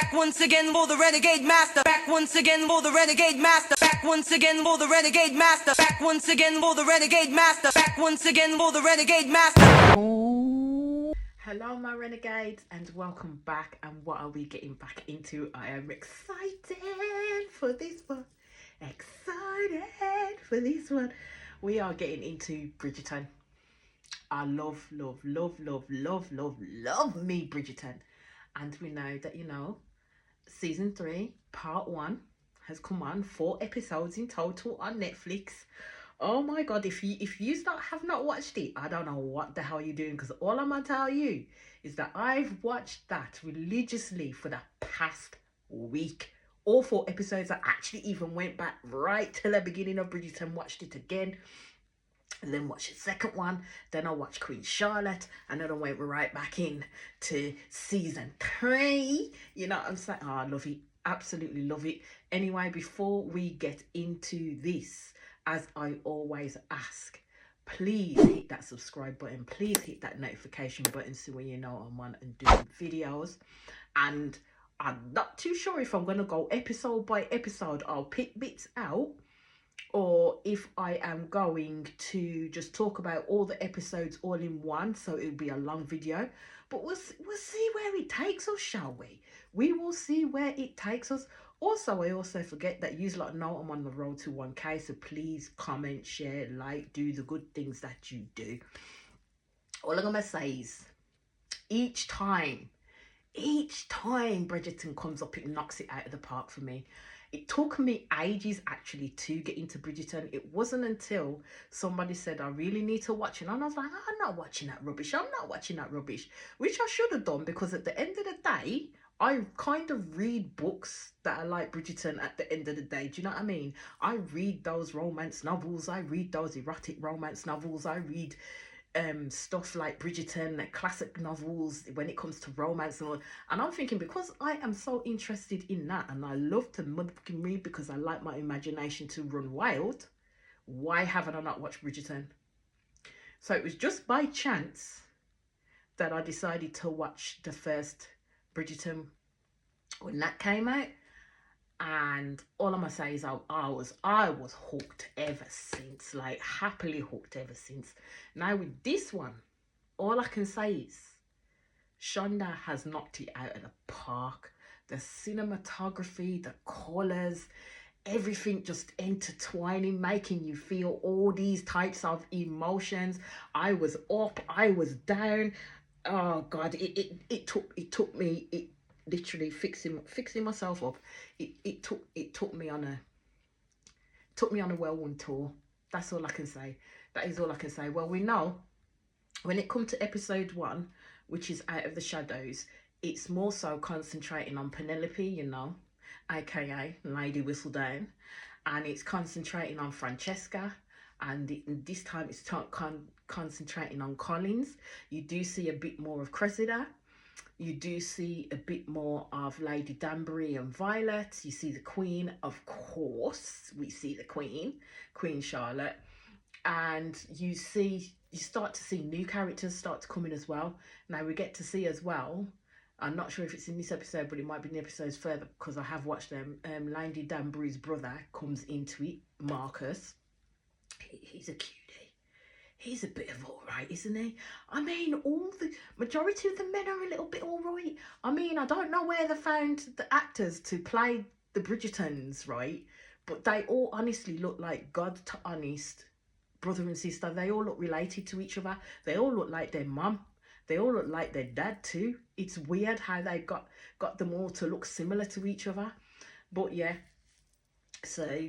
Back once again for the renegade master. Back once again for the renegade master. Back once again for the renegade master. Back once again for the renegade master. Back once again for the renegade master. Hello my renegades and welcome back. And what are we getting back into? I am excited for this one. We are getting into Bridgerton. I love me Bridgerton. And we know that, season 3 part 1 has come on. 4 episodes in total on Netflix. Oh my god, if you have not watched it, I don't know what the hell you're doing, because all I'm gonna tell you is that I've watched that religiously for the past week. All 4 episodes. I actually even went back right till the beginning of Bridgerton, watched it again, and then watched the second one. Then I watched Queen Charlotte, and then I went right back in to season 3. I'm saying, oh, I love it, absolutely love it. Anyway, before we get into this, as I always ask, please hit that subscribe button, please hit that notification button so when you know I'm on and doing videos. And I'm not too sure if I'm going to go episode by episode. I'll pick bits out, or if I am going to just talk about all the episodes all in one, so it'll be a long video. But we'll see where it takes us, shall we? We will see where it takes us. Also, I also forget that you lot know I'm on the road to 1K, so please comment, share, like, do the good things that you do. All I'm gonna say is, each time Bridgerton comes up, it knocks it out of the park for me. It took me ages actually to get into Bridgerton. It wasn't until somebody said, I really need to watch it. And I was like, I'm not watching that rubbish. Which I should have done, because at the end of the day, I kind of read books that are like Bridgerton at the end of the day. Do you know what I mean? I read those romance novels. I read those erotic romance novels. I read stuff like Bridgerton, classic novels when it comes to romance and all. And I'm thinking, because I am so interested in that and I love to motherfucking read because I like my imagination to run wild, why haven't I not watched Bridgerton? So it was just by chance that I decided to watch the first Bridgerton when that came out, and all I'm gonna say is I was hooked ever since, like happily hooked ever since. Now with this one, all I can say is Shonda has knocked it out of the park. The cinematography, the colors, everything just intertwining, making you feel all these types of emotions. I was up, I was down. Oh god, it took me, it literally fixing myself up. It took me on a whirlwind tour. That's all I can say. That is all I can say. Well, we know when it comes to episode 1, which is Out of the Shadows, it's more so concentrating on Penelope, aka Lady Whistledown, and it's concentrating on Francesca, and this time it's concentrating on Collins. You do see a bit more of Cressida. You do see a bit more of Lady Danbury and Violet. You see the Queen, of course. We see the Queen Charlotte. And you start to see new characters start to come in as well. Now we get to see as well, I'm not sure if it's in this episode, but it might be in the episodes further because I have watched them. Lady Danbury's brother comes into it, Marcus. He's a cutie. He's a bit of all right, isn't he? I mean, the majority of the men are a little bit all right. I mean, I don't know where they found the actors to play the Bridgertons, right? But they all honestly look like God to honest brother and sister. They all look related to each other. They all look like their mum. They all look like their dad too. It's weird how they got them all to look similar to each other. But yeah, so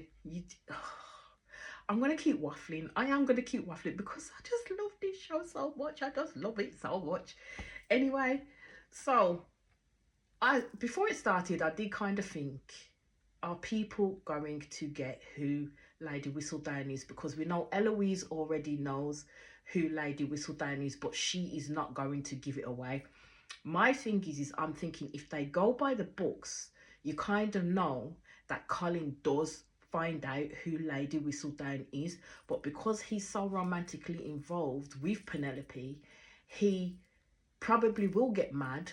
I'm going to keep waffling. I am going to keep waffling because I just love this show so much. I just love it so much. Anyway, so before it started, I did kind of think, are people going to get who Lady Whistledown is? Because we know Eloise already knows who Lady Whistledown is, but she is not going to give it away. My thing is I'm thinking, if they go by the books, you kind of know that Collin does find out who Lady Whistledown is, but because he's so romantically involved with Penelope, he probably will get mad,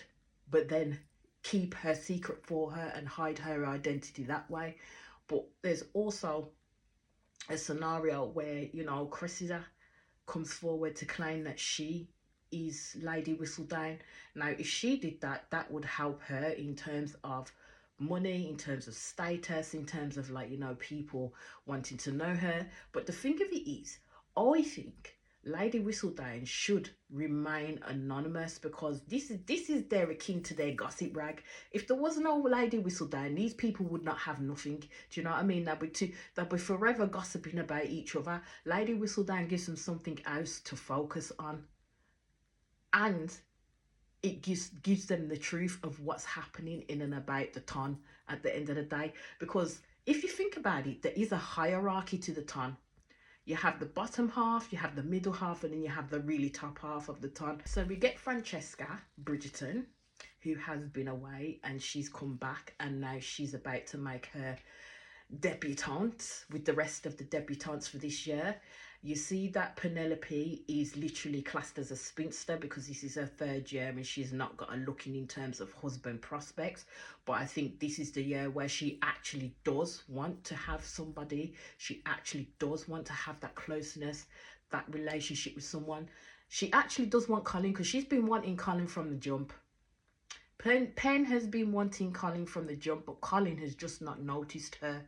but then keep her secret for her and hide her identity that way. But there's also a scenario where, you know, Cressida comes forward to claim that she is Lady Whistledown. Now, if she did that, that would help her in terms of money, in terms of status, in terms of, like, you know, people wanting to know her. But the thing of it is, I think Lady Whistledown should remain anonymous, because this is their akin to their gossip rag. If there was no Lady Whistledown, these people would not have nothing. Do you know what I mean? They'll be forever gossiping about each other. Lady Whistledown gives them something else to focus on, and it gives them the truth of what's happening in and about the ton at the end of the day. Because if you think about it, there is a hierarchy to the ton. You have the bottom half, you have the middle half, and then you have the really top half of the ton. So we get Francesca Bridgerton, who has been away, and she's come back, and now she's about to make her debutante with the rest of the debutantes for this year. You see that Penelope is literally classed as a spinster because this is her 3rd year and she's not got a looking in terms of husband prospects. But I think this is the year where she actually does want to have somebody. She actually does want to have that closeness, that relationship with someone. She actually does want Collin, because she's been wanting Collin from the jump. Pen has been wanting Collin from the jump, but Collin has just not noticed her.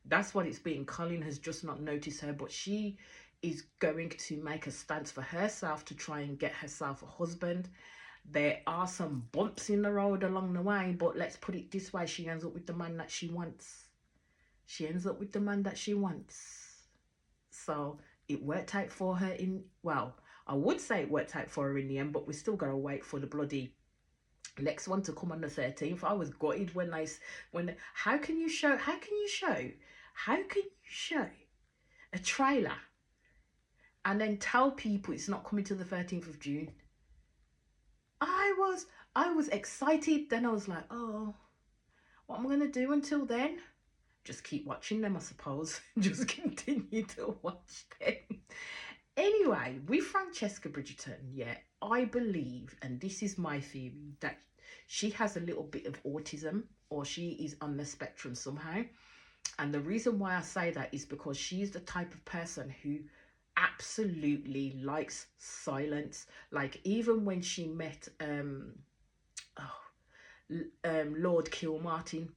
That's what it's been. Collin has just not noticed her, but she is going to make a stance for herself to try and get herself a husband. There are some bumps in the road along the way, but let's put it this way, she ends up with the man that she wants. She ends up with the man that she wants. So it worked out for her well, I would say it worked out for her in the end, but we still got to wait for the bloody next one to come on the 13th. I was gutted how can you show a trailer and then tell people it's not coming till the 13th of June? I was excited. Then I was like, oh, what am I going to do until then? Just keep watching them, I suppose. Just continue to watch them. Anyway, with Francesca Bridgerton, yeah, I believe, and this is my theory, that she has a little bit of autism, or she is on the spectrum somehow. And the reason why I say that is because she's the type of person who absolutely likes silence. Like, even when she met Lord Kilmartin,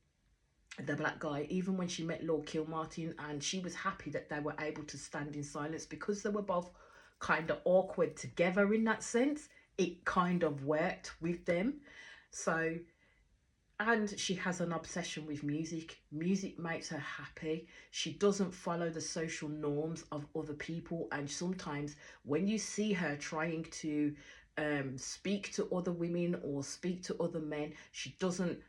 the black guy, even when she met Lord Kilmartin, and she was happy that they were able to stand in silence because they were both kind of awkward together in that sense. It kind of worked with them. So, and she has an obsession with music. Music makes her happy. She doesn't follow the social norms of other people. And sometimes when you see her trying to speak to other women or speak to other men, she doesn't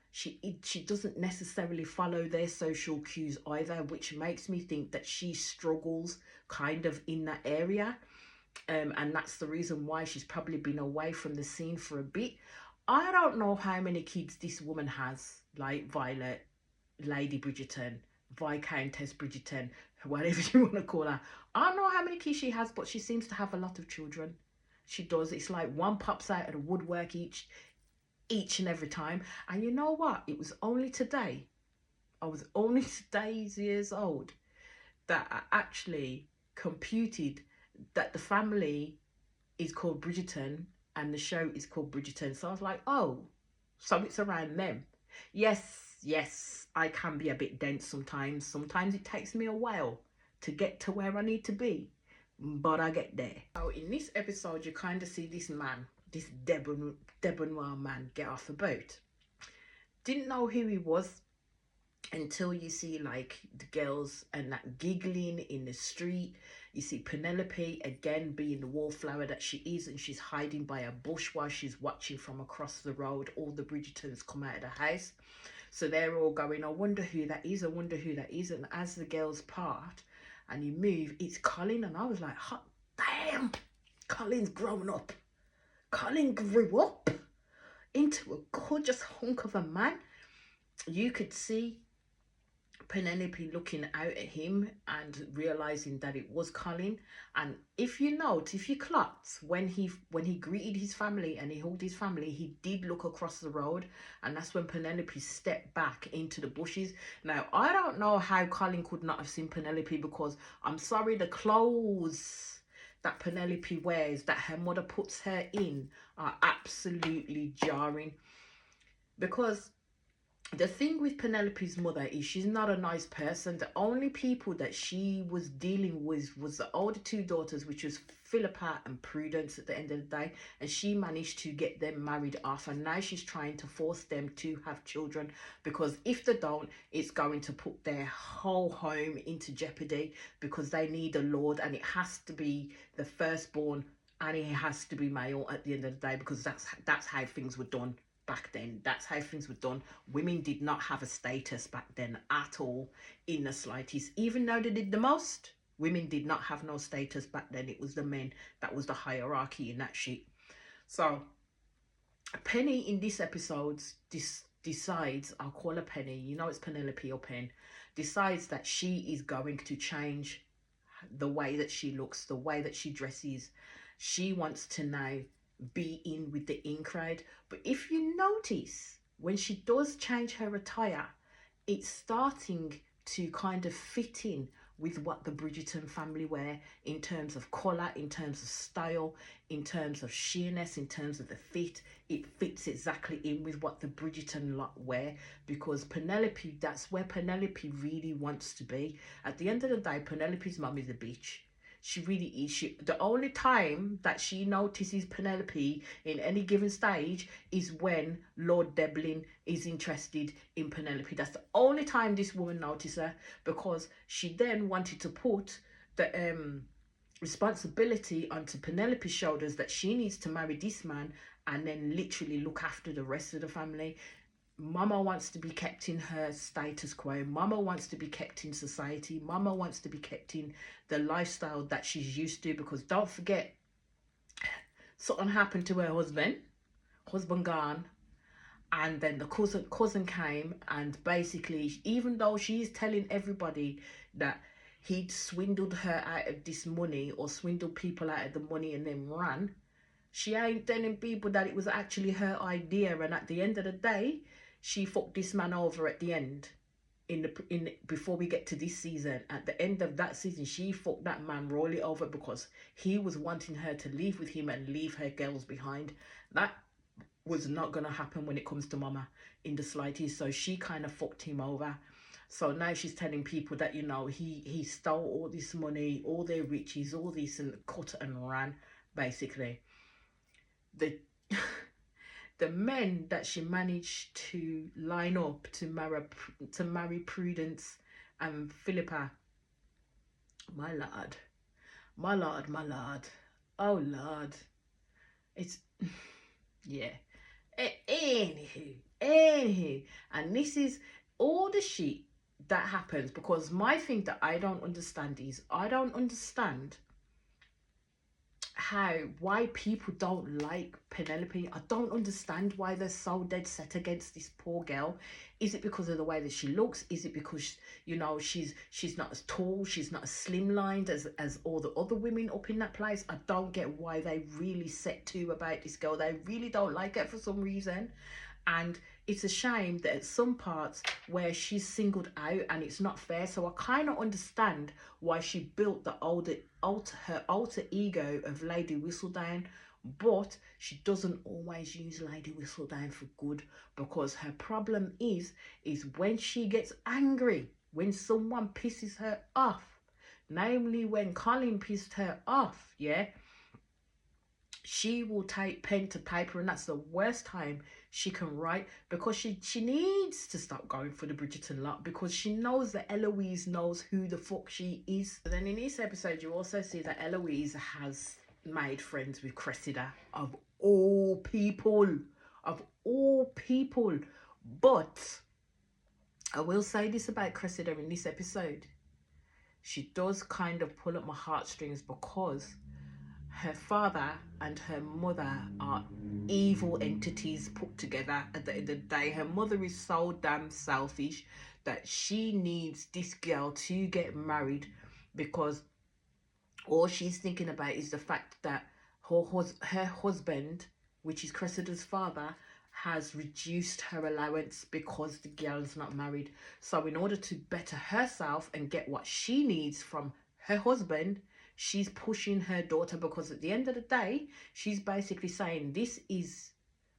necessarily follow their social cues either, which makes me think that she struggles kind of in that area. And that's the reason why she's probably been away from the scene for a bit. I don't know how many kids this woman has, like Violet, Lady Bridgerton, Viscountess Bridgerton, whatever you want to call her. I don't know how many kids she has, but she seems to have a lot of children. She does. It's like one pops out of the woodwork each and every time. And you know what? It was only today, I was only years old, that I actually computed that the family is called Bridgerton and the show is called Bridgerton. So I was like, oh, so it's around them. Yes, I can be a bit dense sometimes. Sometimes it takes me a while to get to where I need to be, but I get there. So in this episode, you kind of see this man, this Debonoir man, get off the boat. Didn't know who he was until you see like the girls and that giggling in the street. You see Penelope again being the wallflower that she is, and she's hiding by a bush while she's watching from across the road. All the Bridgertons come out of the house, so they're all going, I wonder who that is, I wonder who that is. And as the girls part and you move, it's Collin. And I was like, hot damn, Collin's grown up. Collin grew up into a gorgeous hunk of a man. You could see Penelope looking out at him and realizing that it was Collin. And if you note, if you clocked, when he greeted his family and he hugged his family, he did look across the road, and that's when Penelope stepped back into the bushes. Now I don't know how Collin could not have seen Penelope, because I'm sorry, the clothes that Penelope wears, that her mother puts her in, are absolutely jarring. Because the thing with Penelope's mother is she's not a nice person. The only people that she was dealing with was the older two daughters, which was Philippa and Prudence at the end of the day, and she managed to get them married off, and now she's trying to force them to have children, because if they don't, it's going to put their whole home into jeopardy, because they need a lord, and it has to be the firstborn, and it has to be male at the end of the day, because that's how things were done back then. That's how things were done. Women did not have a status back then at all, in the slightest. Even though they did the most, women did not have no status back then. It was the men that was the hierarchy in that shit. So Penny in this episode decides, I'll call her Penny, you know it's Penelope or Pen, decides that she is going to change the way that she looks, the way that she dresses. She wants to now be in with the in crowd. But if you notice, when she does change her attire, it's starting to kind of fit in with what the Bridgerton family wear, in terms of colour, in terms of style, in terms of sheerness, in terms of the fit. It fits exactly in with what the Bridgerton lot wear, because Penelope, that's where Penelope really wants to be. At the end of the day, Penelope's mum is a bitch. She really is. The only time that she notices Penelope in any given stage is when Lord Deblin is interested in Penelope. That's the only time this woman notices her, because she then wanted to put the responsibility onto Penelope's shoulders, that she needs to marry this man and then literally look after the rest of the family. Mama wants to be kept in her status quo. Mama wants to be kept in society. Mama wants to be kept in the lifestyle that she's used to, because don't forget, something happened to her husband gone, and then the cousin came, and basically, even though she's telling everybody that he'd swindled her out of this money, or swindled people out of the money and then ran, she ain't telling people that it was actually her idea. And at the end of the day, she fucked this man over at the end, before we get to this season. At the end of that season, she fucked that man royally over, because he was wanting her to leave with him and leave her girls behind. That was not going to happen when it comes to Mama in the slightest. So she kind of fucked him over. So now she's telling people that, you know, he stole all this money, all their riches, all this, and cut and ran, basically. The men that she managed to line up to marry Prudence and Philippa, my lord, oh lord, it's yeah. Anywho, and this is all the shit that happens, because my thing that I don't understand is, I don't understand why people don't like Penelope. I don't understand why they're so dead set against this poor girl. Is it because of the way that she looks? Is it because, you know, she's not as tall, she's not as slimlined as all the other women up in that place? I don't get why they really set to about this girl. They really don't like her for some reason. And it's a shame that at some parts where she's singled out, and it's not fair. So I kind of understand why she built her alter ego of Lady Whistledown, but she doesn't always use Lady Whistledown for good, because her problem is when she gets angry, when someone pisses her off, namely when Collin pissed her off, yeah, she will take pen to paper, and that's the worst time she can write, because she needs to stop going for the Bridgerton lot, because she knows that Eloise knows who the fuck she is. But then in this episode, you also see that Eloise has made friends with Cressida, of all people. But I will say this about Cressida in this episode: she does kind of pull at my heartstrings, because her father and her mother are evil entities put together at the end of the day. Her mother is so damn selfish that she needs this girl to get married, because all she's thinking about is the fact that her husband, which is Cressida's father, has reduced her allowance because the girl's not married. So in order to better herself and get what she needs from her husband, she's pushing her daughter, because at the end of the day, she's basically saying this is,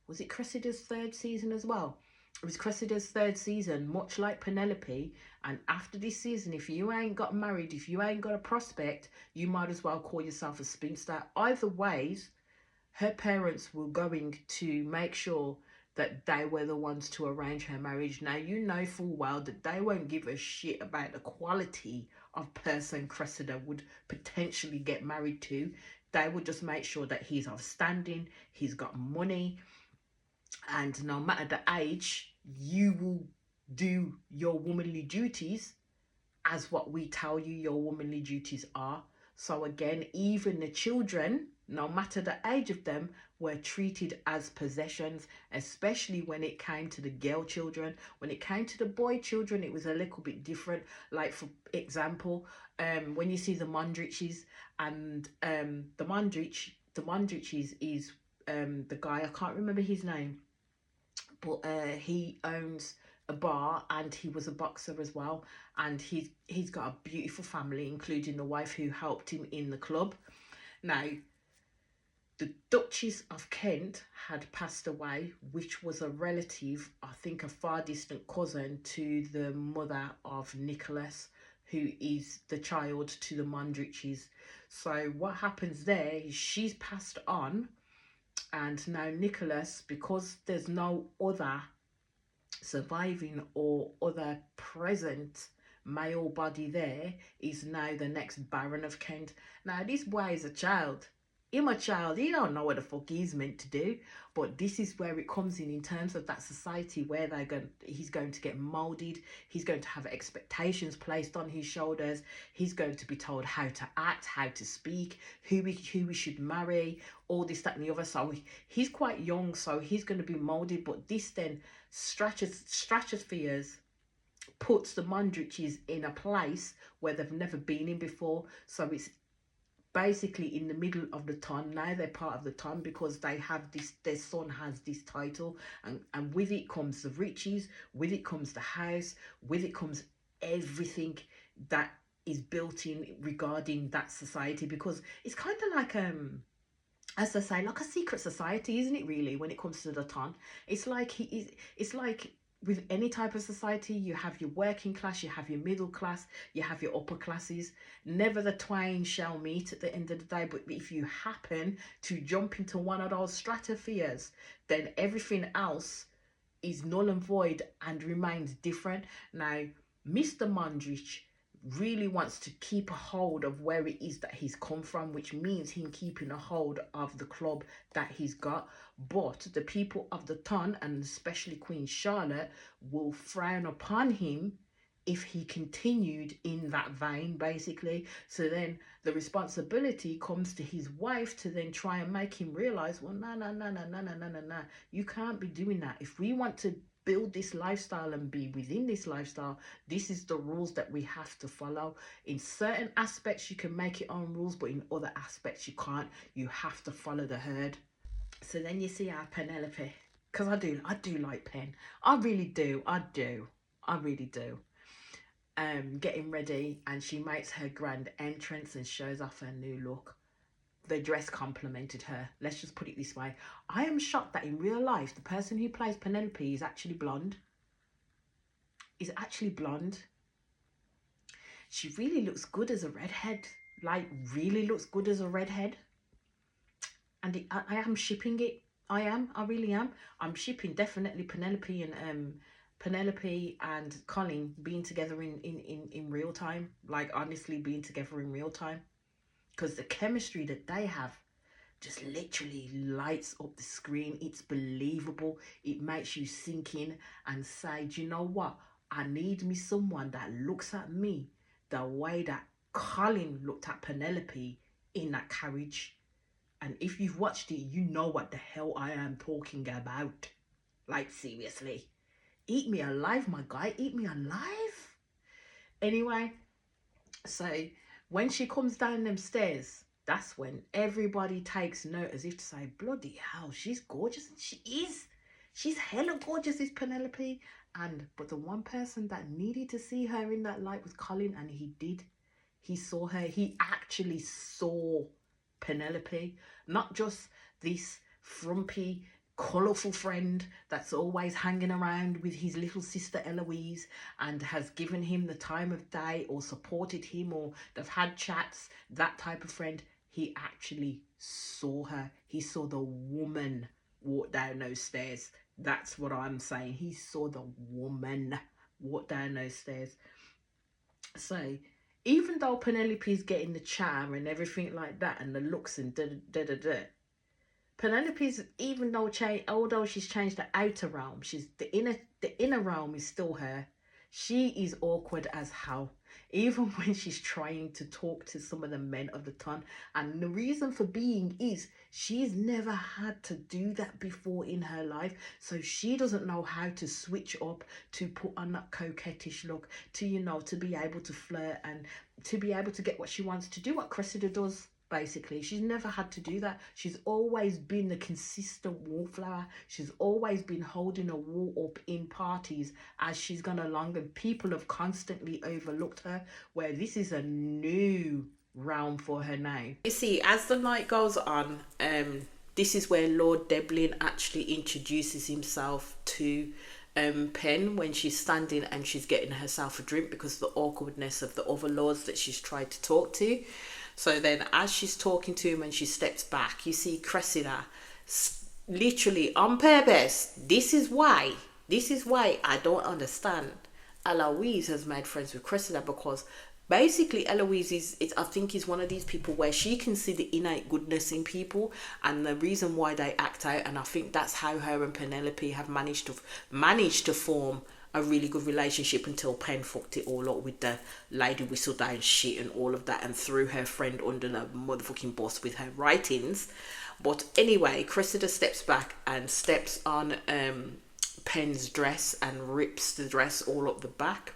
was it Cressida's third season as well? It was Cressida's third season, much like Penelope. And after this season, if you ain't got married, if you ain't got a prospect, you might as well call yourself a spinster. Either ways, her parents were going to make sure that they were the ones to arrange her marriage. Now, you know full well that they won't give a shit about the quality of person Cressida would potentially get married to. They would just make sure that he's outstanding, he's got money, and no matter the age, you will do your womanly duties as what we tell you your womanly duties are. So again, even the children, no matter the age of them, were treated as possessions, especially when it came to the girl children. When it came to the boy children, it was a little bit different. Like, for example, when you see the Mondriches, and the Mondriches is the guy, I can't remember his name, but he owns a bar and he was a boxer as well, and he's got a beautiful family, including the wife who helped him in the club. Now, the Duchess of Kent had passed away, which was a relative, I think a far distant cousin to the mother of Nicholas, who is the child to the Mondriches. So what happens there is she's passed on, and now Nicholas, because there's no other surviving or other present male body there, is now the next Baron of Kent. Now, this boy is a child. Him a child, he don't know what the fuck he's meant to do. But this is where it comes in terms of that society where he's going to get moulded. He's going to have expectations placed on his shoulders. He's going to be told how to act, how to speak, who we should marry, all this, that and the other. So he's quite young, so he's going to be moulded. But this then stratospheres puts the Mondriches in a place where they've never been in before. So it's basically in the middle of the ton. Now they're part of the ton because they have this, their son has this title, and with it comes the riches, with it comes the house, with it comes everything that is built in regarding that society, because it's kind of like as I say, like a secret society, isn't it, really, when it comes to the ton? It's like with any type of society, you have your working class, you have your middle class, you have your upper classes. Never the twain shall meet at the end of the day. But if you happen to jump into one of those stratospheres, then everything else is null and void and remains different. Now, Mr. Mondrich really wants to keep a hold of where it is that he's come from, which means him keeping a hold of the club that he's got. But the people of the ton, and especially Queen Charlotte, will frown upon him if he continued in that vein, basically. So then the responsibility comes to his wife to then try and make him realize, well, no, you can't be doing that. If we want to build this lifestyle and be within this lifestyle, this is the rules that we have to follow. In certain aspects you can make your own rules, but in other aspects you can't. You have to follow the herd. So then you see our Penelope, because I do like Pen. I really do. I really do. Getting ready, and she makes her grand entrance and shows off her new look. The dress complimented her. Let's just put it this way. I am shocked that in real life, the person who plays Penelope is actually blonde. She really looks good as a redhead. Like, really looks good as a redhead. And I am shipping it. I really am. I'm shipping definitely Penelope and Collin being together in real time. Like, honestly, being together in real time. Because the chemistry that they have just literally lights up the screen. It's believable. It makes you sink in and say, do you know what? I need me someone that looks at me the way that Collin looked at Penelope in that carriage. And if you've watched it, you know what the hell I am talking about. Like, seriously. Eat me alive, my guy. Eat me alive. Anyway, so when she comes down them stairs, that's when everybody takes note, as if to say, bloody hell, she's gorgeous. And she is. She's hella gorgeous, is Penelope. But the one person that needed to see her in that light was Collin, and he did. He saw her. He actually saw Penelope, not just this frumpy, colourful friend that's always hanging around with his little sister Eloise and has given him the time of day or supported him or they've had chats, that type of friend. He actually saw her. He saw the woman walk down those stairs. That's what I'm saying. He saw the woman walk down those stairs. So even though Penelope's getting the charm and everything like that and the looks and Penelope's, even though although she's changed the outer realm, she's the inner realm is still her. She is awkward as hell, even when she's trying to talk to some of the men of the ton. And the reason for being is she's never had to do that before in her life, so she doesn't know how to switch up, to put on that coquettish look, to to be able to flirt and to be able to get what she wants to do, what Cressida does. Basically, she's never had to do that. She's always been the consistent wallflower. She's always been holding a wall up in parties as she's gone along, and people have constantly overlooked her, where this is a new realm for her now. You see, as the night goes on, this is where Lord Deblin actually introduces himself to Pen when she's standing and she's getting herself a drink because of the awkwardness of the other lords that she's tried to talk to. So then as she's talking to him and she steps back, you see Cressida literally on purpose. This is why I don't understand Eloise has made friends with Cressida, because basically Eloise is I think is one of these people where she can see the innate goodness in people and the reason why they act out, and I think that's how her and Penelope have managed to form a really good relationship until Pen fucked it all up with the Lady Whistledown shit and all of that and threw her friend under the motherfucking bus with her writings. But anyway, Cressida steps back and steps on Pen's dress and rips the dress all up the back.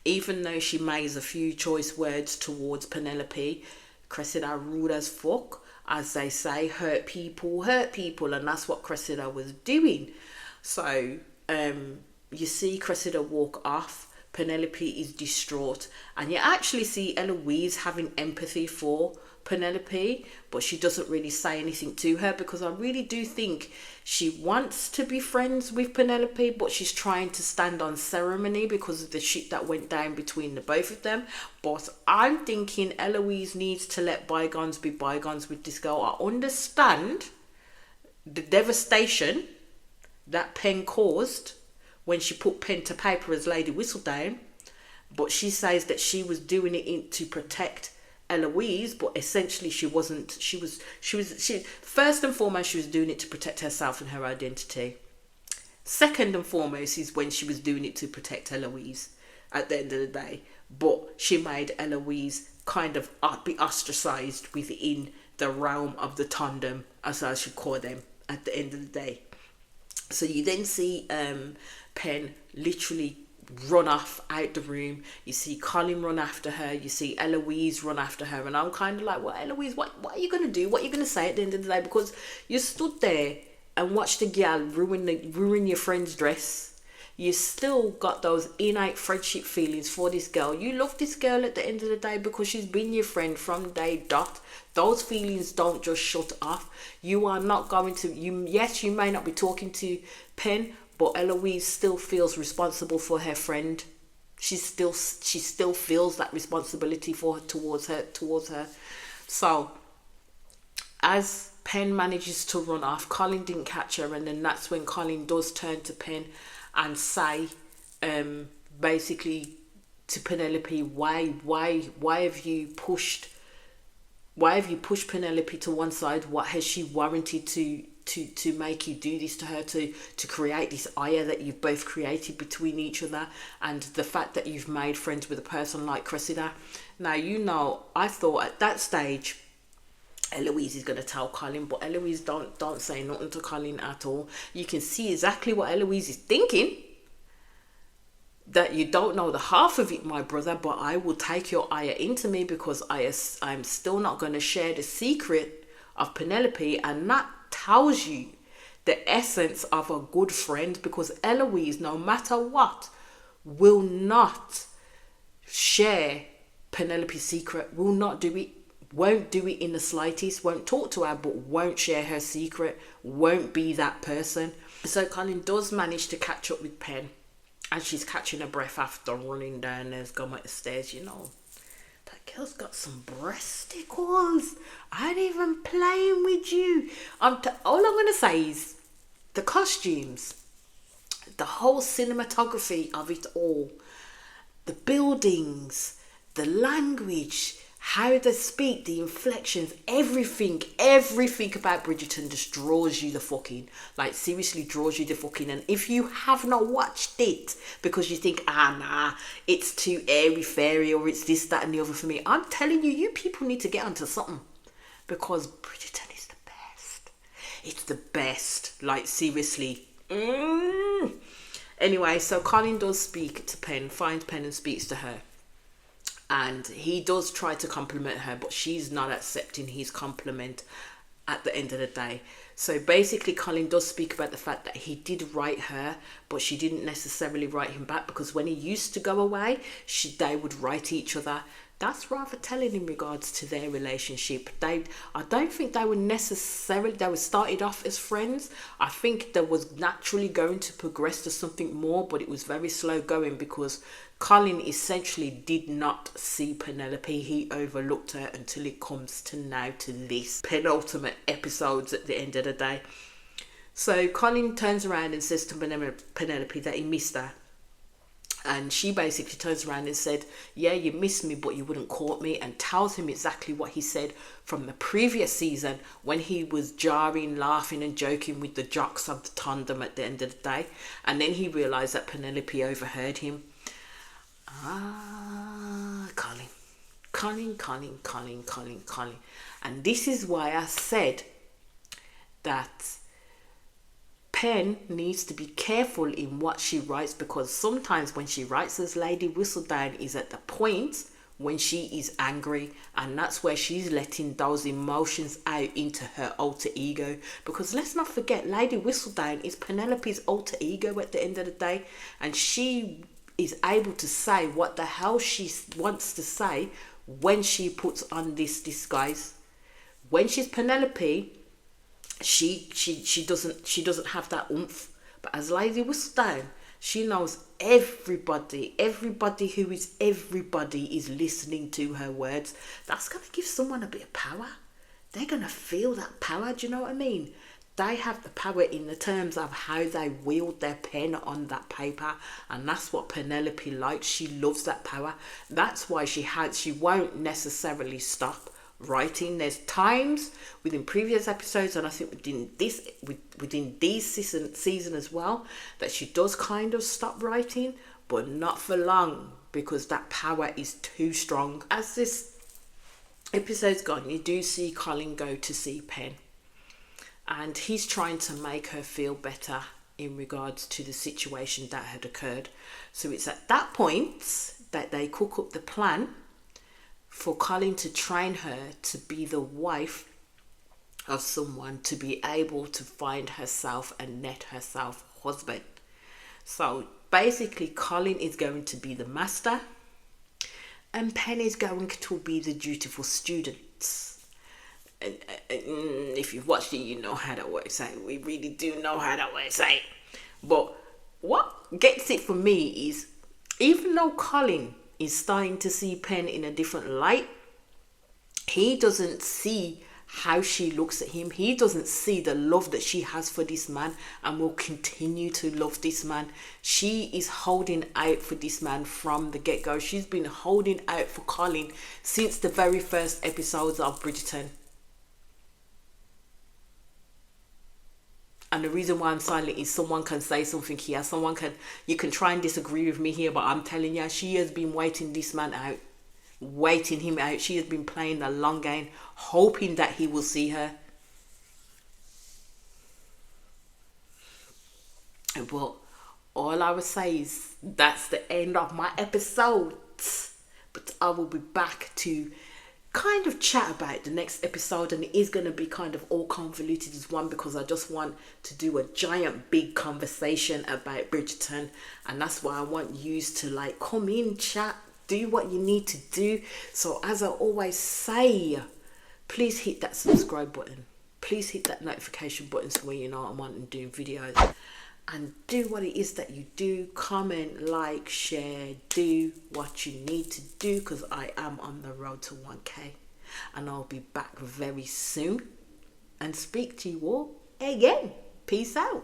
Even though she makes a few choice words towards Penelope, Cressida rude as fuck, as they say, hurt people, and that's what Cressida was doing. So you see Cressida walk off. Penelope is distraught, and you actually see Eloise having empathy for Penelope, but she doesn't really say anything to her, because I really do think she wants to be friends with Penelope, but she's trying to stand on ceremony because of the shit that went down between the both of them. But I'm thinking Eloise needs to let bygones be bygones with this girl. I understand the devastation that Pen caused when she put pen to paper as Lady Whistledown, but she says that she was doing it to protect Eloise, but essentially she wasn't. She first and foremost, she was doing it to protect herself and her identity. Second and foremost is when she was doing it to protect Eloise at the end of the day, but she made Eloise kind of be ostracized within the realm of the tandem, as I should call them, at the end of the day. So you then see Pen literally run off out the room. You see Collin run after her. You see Eloise run after her. And I'm kind of like, well, Eloise, what are you going to do? What are you going to say at the end of the day? Because you stood there and watched the girl ruin your friend's dress. You still got those innate friendship feelings for this girl. You love this girl at the end of the day because she's been your friend from day dot. Those feelings don't just shut off. You are not going to, yes, you may not be talking to Pen, but Eloise still feels responsible for her friend. She still feels that responsibility towards her. So as Pen manages to run off, Collin didn't catch her, and then that's when Collin does turn to Pen and say, basically to Penelope, why have you pushed Penelope to one side? What has she warranted to make you do this to her, to create this ire that you've both created between each other, and the fact that you've made friends with a person like Cressida? Now, I thought at that stage Eloise is going to tell Collin, but Eloise don't say nothing to Collin at all. You can see exactly what Eloise is thinking. That you don't know the half of it, my brother, but I will take your ire into me because I'm still not going to share the secret of Penelope. And that tells you the essence of a good friend, because Eloise, no matter what, will not share Penelope's secret, will not do it, won't do it in the slightest, won't talk to her, but won't share her secret, won't be that person. So Collin does manage to catch up with Pen, and she's catching her breath after running down there's going up the stairs, you know. That girl's got some breasticles. I ain't even playing with you. All I'm going to say is the costumes, the whole cinematography of it all, the buildings, the language, how they speak, the inflections, everything about Bridgerton just draws you the fucking, like seriously draws you the fucking. And if you have not watched it because you think, nah, it's too airy fairy or it's this, that and the other for me, I'm telling you, you people need to get onto something, because Bridgerton is the best. It's the best, like seriously. Anyway, so Collin does speak to Pen, finds Pen and speaks to her. And he does try to compliment her, but she's not accepting his compliment at the end of the day. So basically, Collin does speak about the fact that he did write her, but she didn't necessarily write him back, because when he used to go away, they would write each other. That's rather telling in regards to their relationship. I don't think they were started off as friends. I think they was naturally going to progress to something more, but it was very slow going because Collin essentially did not see Penelope. He overlooked her until it comes to now, to this penultimate episodes at the end of the day. So Collin turns around and says to Penelope that he missed her. And she basically turns around and said, yeah, you missed me, but you wouldn't court me, and tells him exactly what he said from the previous season when he was jarring, laughing and joking with the jocks of the tandem at the end of the day. And then he realised that Penelope overheard him. Collin. And this is why I said that Pen needs to be careful in what she writes, because sometimes when she writes as Lady Whistledown is at the point when she is angry, and that's where she's letting those emotions out into her alter ego. Because let's not forget, Lady Whistledown is Penelope's alter ego at the end of the day, and she is able to say what the hell she wants to say when she puts on this disguise. When she's Penelope, she doesn't have that oomph. But as Lady Whistledown, she knows everybody who is everybody is listening to her words. That's going to give someone a bit of power. They're going to feel that power, do you know what I mean? They have the power in the terms of how they wield their pen on that paper, and that's what Penelope likes. She loves that power. That's why she won't necessarily stop writing. There's times within previous episodes, and I think within this season as well, that she does kind of stop writing, but not for long, because that power is too strong. As this episode's gone, you do see Collin go to see Pen, and he's trying to make her feel better in regards to the situation that had occurred. So it's at that point that they cook up the plan for Collin to train her to be the wife of someone, to be able to find herself and net herself a husband. So basically, Collin is going to be the master, and Pen is going to be the dutiful student. And if you've watched it, you know how that works out. We really do know how that works out. But what gets it for me is, even though Collin is starting to see Pen in a different light, he doesn't see how she looks at him. He doesn't see the love that she has for this man and will continue to love this man. She is holding out for this man from the get-go. She's been holding out for Collin since the very first episodes of Bridgerton. And the reason why I'm silent is someone can say something here. You can try and disagree with me here, but I'm telling you, she has been waiting this man out waiting him out. She has been playing the long game, hoping that he will see her. But all I would say is that's the end of my episode. But I will be back to kind of chat about the next episode, and it is going to be kind of all convoluted as one, because I just want to do a giant big conversation about Bridgerton, and that's why I want you to like come in, chat, do what you need to do. So as I always say, please hit that subscribe button, please hit that notification button so when you know I'm on doing videos, and do what it is that you do. Comment, like, share, do what you need to do, because I am on the road to 1K, and I'll be back very soon and speak to you all again. Peace out.